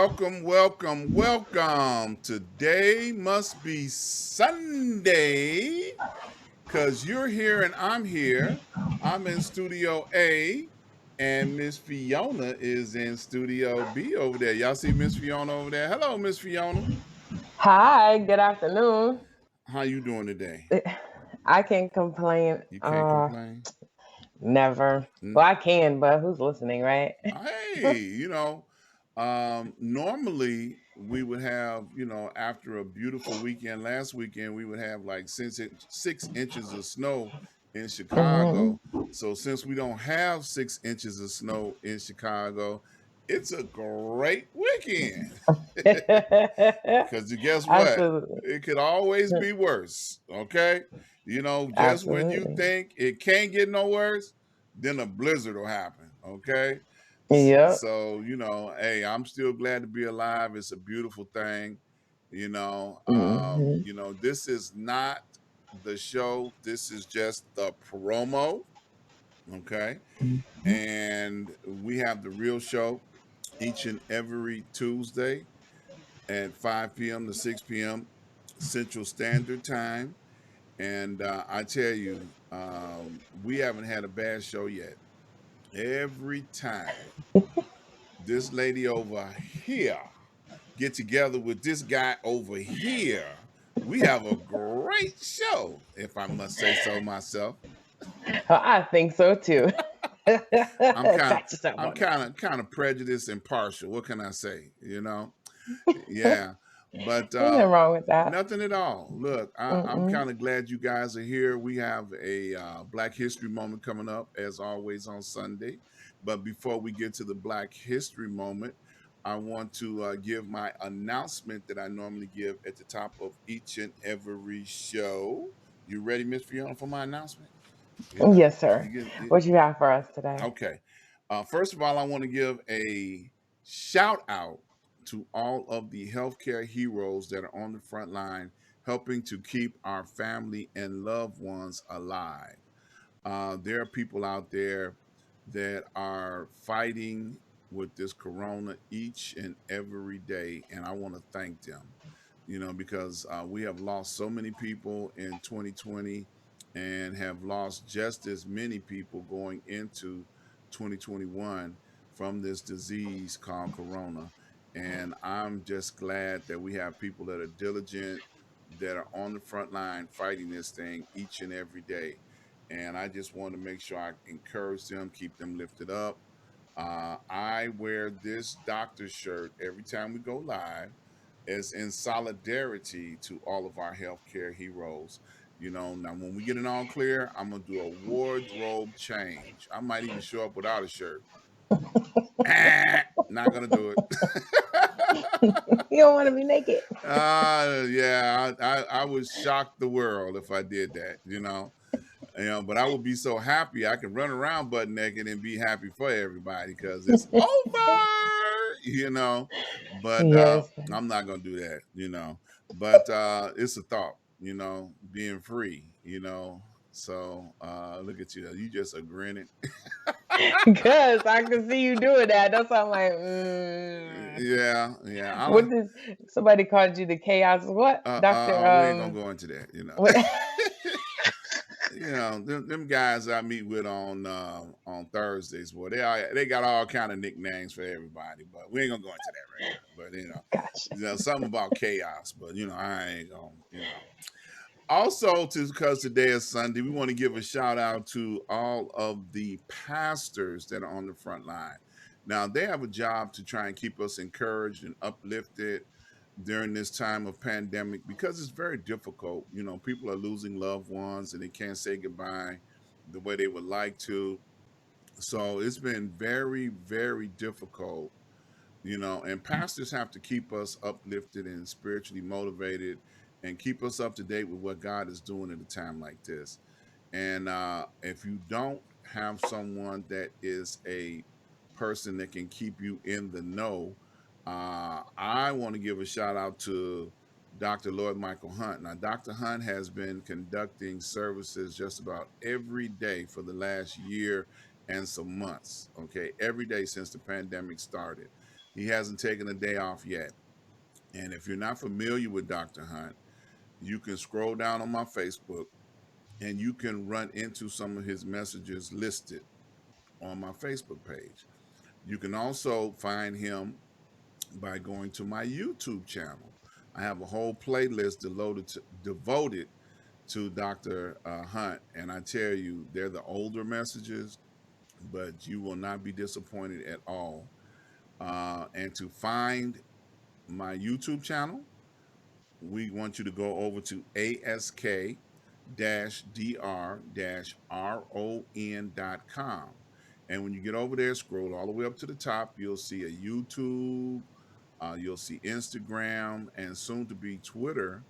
welcome. Today must be Sunday because you're here and I'm here. I'm in Studio A, and Miss Fiona is in Studio B over there. Y'all see Miss Fiona over there? Hello, Miss Fiona. Hi, good afternoon. How you doing today? I can't complain. You can't complain? Never. N- Well, I can, but who's listening, right? Hey, normally we would have, after a beautiful weekend last weekend, we would have like 6 inches of snow in Hmm. Chicago. So since we don't have 6 inches of snow in Chicago, it's a great weekend. Because guess what? Absolutely. It could always be worse. Okay. Just when you Absolutely. think it can't get no worse, then a blizzard will happen. Okay. Yep. Hey, I'm still glad to be alive. It's a beautiful thing. Hmm. This is not the show. This is just the promo. Okay. And we have the real show each and every Tuesday at 5 p.m. to 6 p.m. Central Standard Time. And I tell you, we haven't had a bad show yet. Every time this lady over here get together with this guy over here, we have a great show, if I must say so myself. I think so too. I'm kind of Pat yourself I'm on that. kind of prejudiced and partial. What can I say? Yeah. But Ain't nothing wrong with that. nothing at all. Look, I'm Mm-mm. kind of glad you guys are here. We have a Black History moment coming up, as always, on Sunday. But before we get to the Black History moment, I want to give my announcement that I normally give at the top of each and every show. You ready, Miss Fiona, for my announcement? Yes, sir. You What you have for us today? Okay. First of all, I want to give a shout out to all of the healthcare heroes that are on the front line helping to keep our family and loved ones alive. There are people out there that are fighting with this corona each and every day, and I want to thank them. Because we have lost so many people in 2020 and have lost just as many people going into 2021 from this disease called corona. And I'm just glad that we have people that are diligent, that are on the front line fighting this thing each and every day. And I just want to make sure I encourage them, keep them lifted up. I wear this doctor shirt every time we go live as in solidarity to all of our healthcare heroes. Now when we get it all clear, I'm gonna do a wardrobe change. I might even show up without a shirt. Not gonna do it. You don't want to be naked. Yeah, I would shock the world if I did that. But I would be so happy I can run around butt naked and be happy for everybody because it's over. But Yes. I'm not gonna do that. But it's a thought. Being free. So look at you. You just a grinning. Because I can see you doing that. That's why I'm like, Yeah, yeah. I what don't. did somebody called you the chaos? What, Doctor? We ain't gonna go into that. What? Them guys I meet with on Thursdays, boy, they got all kind of nicknames for everybody, but we ain't gonna go into that right now. But Gotcha. something about chaos, but I ain't gonna. Also, because today is Sunday, we want to give a shout out to all of the pastors that are on the front line. Now, they have a job to try and keep us encouraged and uplifted during this time of pandemic because it's very difficult. People are losing loved ones and they can't say goodbye the way they would like to. So it's been very, very difficult. And pastors have to keep us uplifted and spiritually motivated and keep us up to date with what God is doing at a time like this. And if you don't have someone that is a person that can keep you in the know, I want to give a shout out to Dr. Lloyd Michael Hunt. Now, Dr. Hunt has been conducting services just about every day for the last year and some months, okay, every day since the pandemic started. He hasn't taken a day off yet. And if you're not familiar with Dr. Hunt, you can scroll down on my Facebook and you can run into some of his messages listed on my Facebook page. You can also find him by going to my YouTube channel. I have a whole playlist devoted to Dr. Hunt, and I tell you, they're the older messages, but you will not be disappointed at all. And to find my YouTube channel, we want you to go over to ask-dr-ron.com. And when you get over there, scroll all the way up to the top, you'll see a YouTube, you'll see Instagram, and soon to be Twitter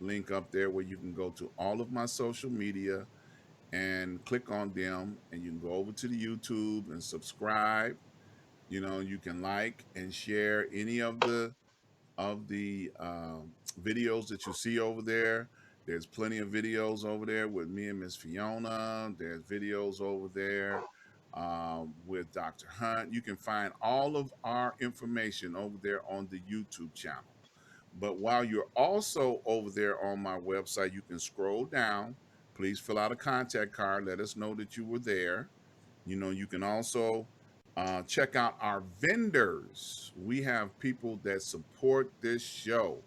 link up there where you can go to all of my social media and click on them, and you can go over to the YouTube and subscribe. You can like and share any of the videos that you see over there. There's plenty of videos over there with me and Miss Fiona. There's videos over there with Dr. Hunt. You can find all of our information over there on the YouTube channel. But while you're also over there on my website, you can scroll down. Please fill out a contact card. Let us know that you were there. You can also check out our vendors. We have people that support this show,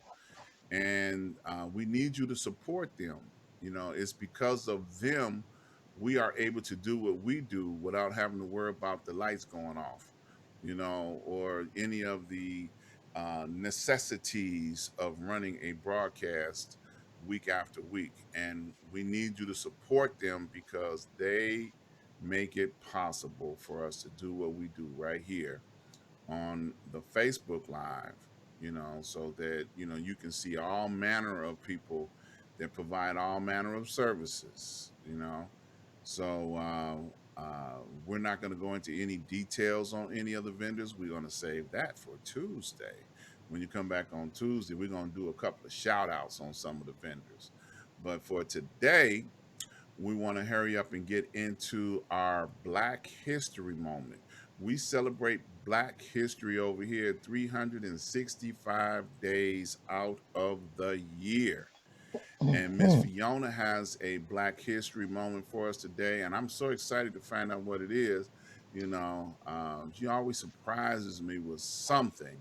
and we need you to support them. It's because of them we are able to do what we do without having to worry about the lights going off, or any of the necessities of running a broadcast week after week. And we need you to support them because they make it possible for us to do what we do right here on the Facebook Live, so that, you can see all manner of people that provide all manner of services. So we're not going to go into any details on any of the vendors. We're going to save that for Tuesday. When you come back on Tuesday, we're going to do a couple of shout outs on some of the vendors. But for today, we want to hurry up and get into our Black History moment. We celebrate Black History over here 365 days out of the year. And Miss Mhm. Fiona has a Black History moment for us today, and I'm so excited to find out what it is. She always surprises me with something,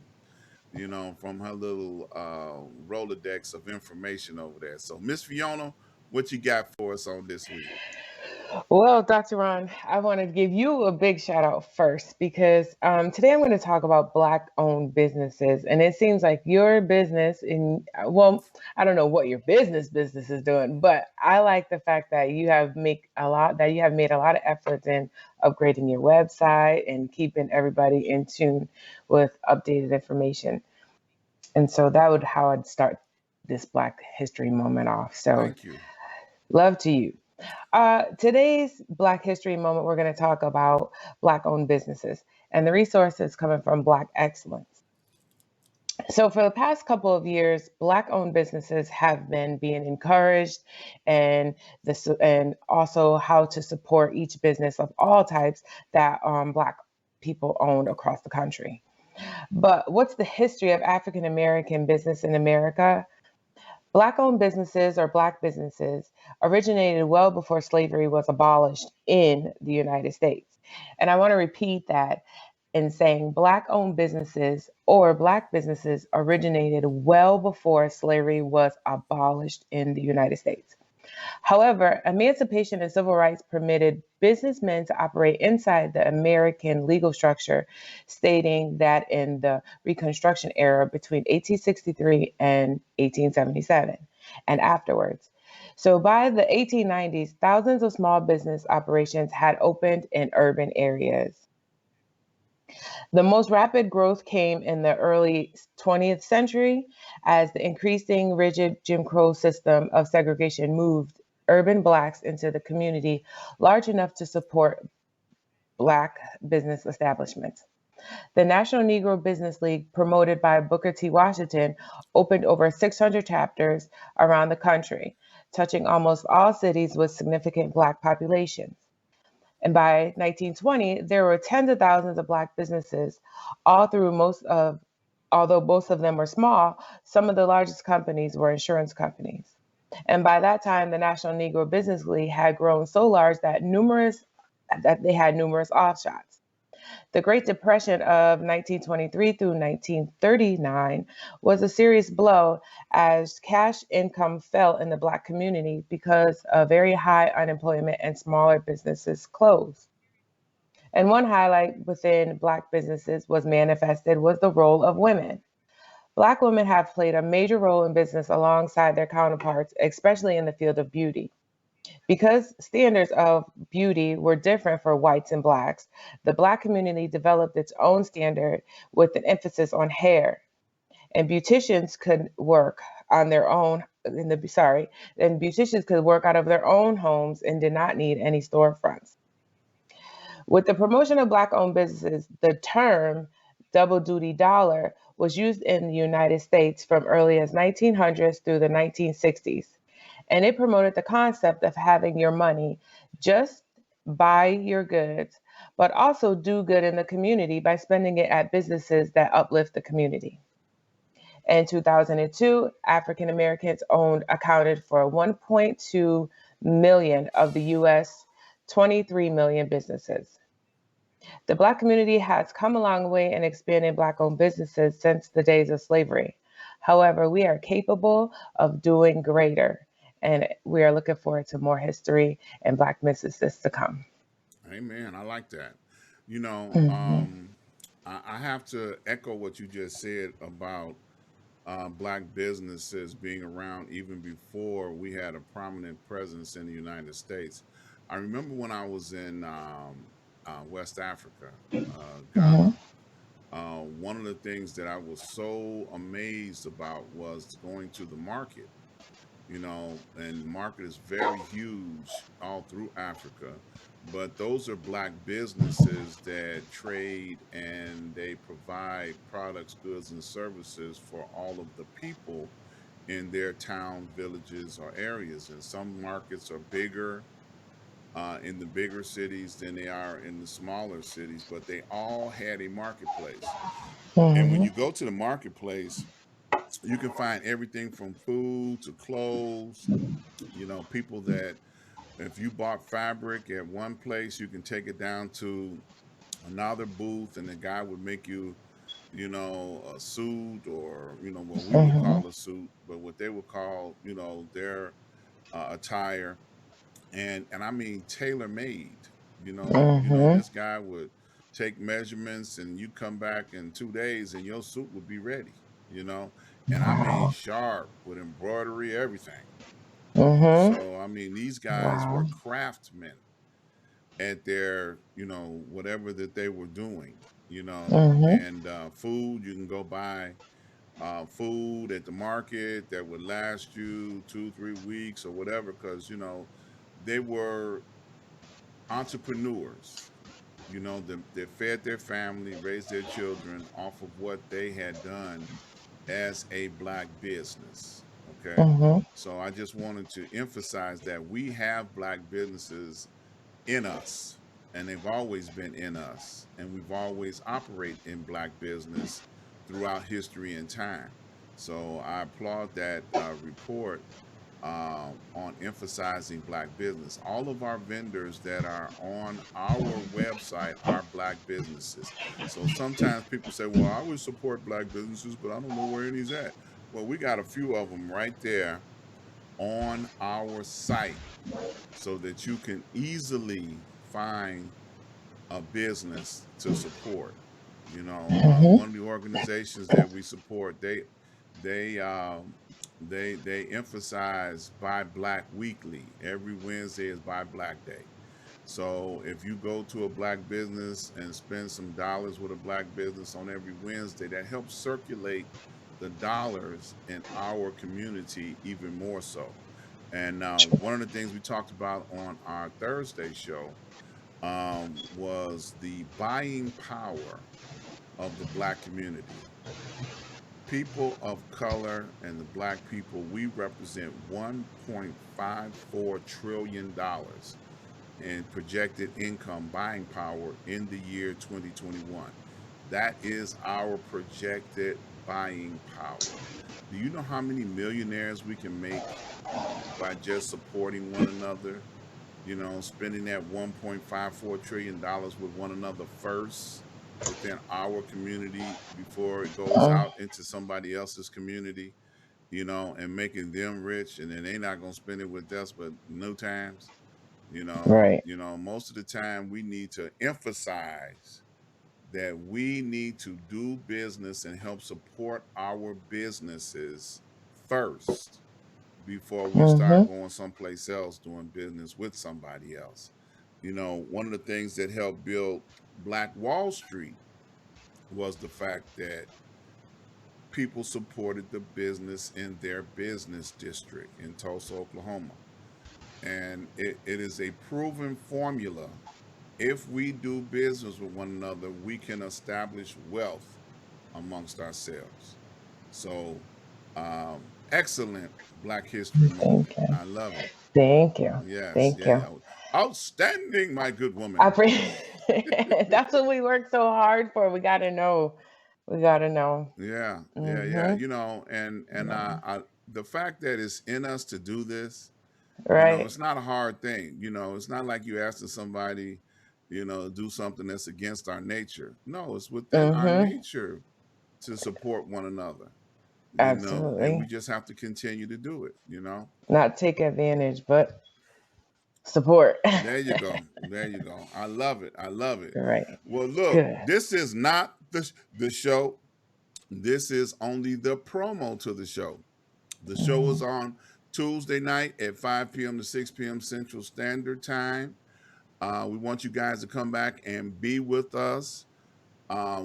from her little Rolodex of information over there. So, Miss Fiona, what you got for us on this week? Well, Dr. Ron, I wanted to give you a big shout out first because today I'm going to talk about Black owned businesses. And it seems like your business, well, I don't know what your business is doing, but I like the fact that you have made a lot of efforts in upgrading your website and keeping everybody in tune with updated information. And so that would how I'd start this Black History moment off. So Thank you. love to you. Today's Black History moment, we're going to talk about Black owned businesses and the resources coming from Black excellence. So, for the past couple of years, Black owned businesses have been being encouraged, and and also how to support each business of all types that Black people own across the country. But what's the history of African American business in America? Black owned businesses or Black businesses originated well before slavery was abolished in the United States. And I want to repeat that in saying Black owned businesses or Black businesses originated well before slavery was abolished in the United States. However, emancipation and civil rights permitted businessmen to operate inside the American legal structure, stating that in the Reconstruction era between 1863 and 1877 and afterwards. So by the 1890s, thousands of small business operations had opened in urban areas. The most rapid growth came in the early 20th century as the increasing rigid Jim Crow system of segregation moved urban Blacks into the community large enough to support Black business establishments. The National Negro Business League, promoted by Booker T. Washington, opened over 600 chapters around the country, touching almost all cities with significant Black populations. And by 1920, there were tens of thousands of Black businesses, all through although most of them were small, some of the largest companies were insurance companies. And by that time, the National Negro Business League had grown so large that they had numerous offshoots. The Great Depression of 1923 through 1939 was a serious blow as cash income fell in the Black community because of very high unemployment and smaller businesses closed. And one highlight within Black businesses was the role of women. Black women have played a major role in business alongside their counterparts, especially in the field of beauty. Because standards of beauty were different for whites and blacks, the Black community developed its own standard with an emphasis on hair. And beauticians could work on their own in the sorry, and beauticians could work out of their own homes and did not need any storefronts. With the promotion of Black owned businesses, the term double duty dollar was used in the United States from early as 1900s through the 1960s. And it promoted the concept of having your money just buy your goods, but also do good in the community by spending it at businesses that uplift the community. In 2002, African Americans owned accounted for 1.2 million of the US 23 million businesses. The Black community has come a long way in expanding Black owned businesses since the days of slavery. However, we are capable of doing greater, and we are looking forward to more history and Black businesses to come. Amen. I like that. You know, Hmm. I have to echo what you just said about Black businesses being around even before we had a prominent presence in the United States. I remember when I was in West Africa, Hmm. Ghana. One of the things that I was so amazed about was going to the market, and the market is very huge all through Africa. But those are Black businesses that trade and they provide products, goods, and services for all of the people in their town, villages, or areas. And some markets are bigger in the bigger cities than they are in the smaller cities, but they all had a marketplace. And when Hmm. you go to the marketplace, you can find everything from food to clothes. People that if you bought fabric at one place, you can take it down to another booth and the guy would make you, a suit, or, what we would Hmm. call a suit, but what they would call, their attire. And I mean tailor made. Hmm. This guy would take measurements and you come back in 2 days and your suit would be ready, you know. And I mean Wow. sharp with embroidery, everything. Hmm. So I mean these guys Wow. were craftsmen at their, whatever that they were doing, Hmm. and food, you can go buy food at the market that would last you 2 3 weeks or whatever, because they were entrepreneurs. They fed their family, raised their children off of what they had done as a Black business. Okay. Hmm. So I just wanted to emphasize that we have Black businesses in us, and they've always been in us, and we've always operated in Black business throughout history and time. So I applaud that report on emphasizing Black business. All of our vendors that are on our website are Black businesses. So sometimes people say, well, I would support Black businesses, but I don't know where any's at. Well, we got a few of them right there on our site so that you can easily find a business to support. Hmm. One of the organizations that we support, they um, they emphasize Buy Black Weekly. Every Wednesday is Buy Black Day. So if you go to a Black business and spend some dollars with a Black business on every Wednesday, that helps circulate the dollars in our community even more so. And one of the things we talked about on our Thursday show was the buying power of the Black community. People of color and the Black people, we represent $1.54 trillion and projected income buying power in the year 2021. That is our projected buying power. Do you know how many millionaires we can make by just supporting one another? Spending that $1.54 trillion with one another first within our community before it goes Mm, out into somebody else's community, and making them rich, and then they're not gonna spend it with us, but no times. right. Most of the time we need to emphasize that we need to do business and help support our businesses first before we start Mm-hmm. going someplace else doing business with somebody else. One of the things that helped build Black Wall Street was the fact that people supported the business in their business district in Tulsa, Oklahoma. And it is a proven formula. If we do business with one another, we can establish wealth amongst ourselves. So, excellent Black History Thank moment. you. I love it. Thank you. Yes, Thank you. yeah. Outstanding, my good I woman. appreciate that's what we work so hard for. We gotta know. We gotta know. Yeah, yeah, yeah. Mm-hmm. And the fact that it's in us to do this, Right. it's not a hard thing. It's not like you asking somebody, to do something that's against our nature. No, it's within our Mm-hmm. nature to support one another, and we Absolutely. just have to continue to do it. Not take advantage, but support. There you go. There you go. I love it. I love it. Right. Well, look, Good. this is not the show. This is only the promo to the show. The show is Mhm. on Tuesday night at 5 p.m. to 6 p.m. Central Standard Time. We want you guys to come back and be with us.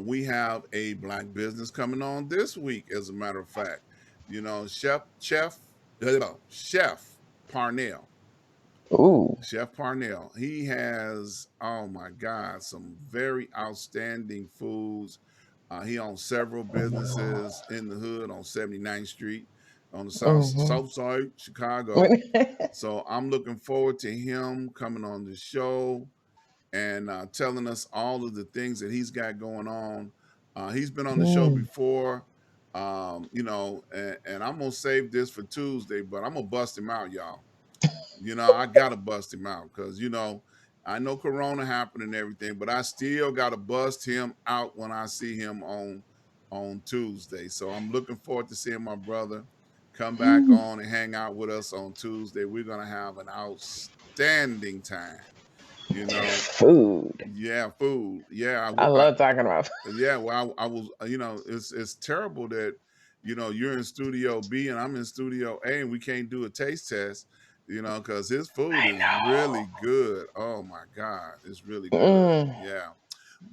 We have a Black business coming on this week, as a matter of fact. Chef Parnell. Ooh. Chef Parnell, he has, oh my God, some very outstanding foods. He owns several businesses in the hood on 79th Street on the Mm-hmm. south side, Chicago. So I'm looking forward to him coming on the show and telling us all of the things that he's got going on. He's been on the show Mm. before, and I'm going to save this for Tuesday, but I'm going to bust him out, y'all. I gotta bust him out because I know Corona happened and everything, but I still gotta bust him out when I see him on Tuesday. So I'm looking forward to seeing my brother come back Mm. on and hang out with us on Tuesday. We're gonna have an outstanding time. You know, Food. yeah, food. Yeah, I love talking about yeah, well, I was, it's terrible that you're in Studio B and I'm in Studio A and we can't do a taste test, because his food I is know. really good. Oh my God, it's really good. Mm. Yeah,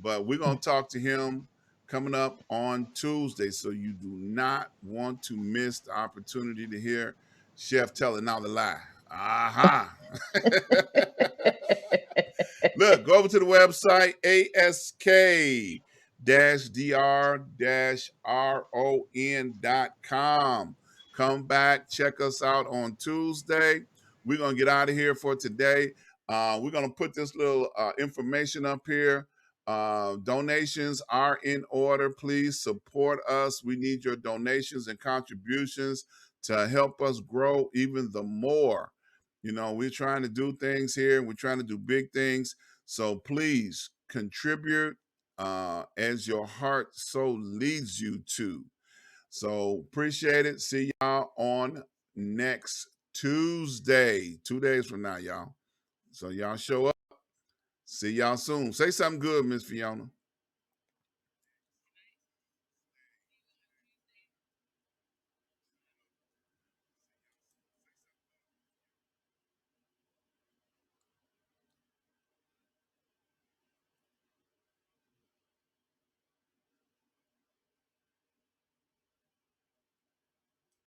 but we're gonna talk to him coming up on Tuesday, so you do not want to miss the opportunity to hear Chef tell another lie. Aha. Look, go over to the website, ask-dr-ron.com. Come back, check us out on Tuesday. We're going to get out of here for today. We're going to put this little information up here. Donations are in order. Please support us. We need your donations and contributions to help us grow even the more. We're trying to do things here. We're trying to do big things. So please contribute as your heart so leads you to. So appreciate it. See y'all on next Tuesday, 2 days from now, y'all. So y'all show up. See y'all soon. Say something good, Miss Fiona.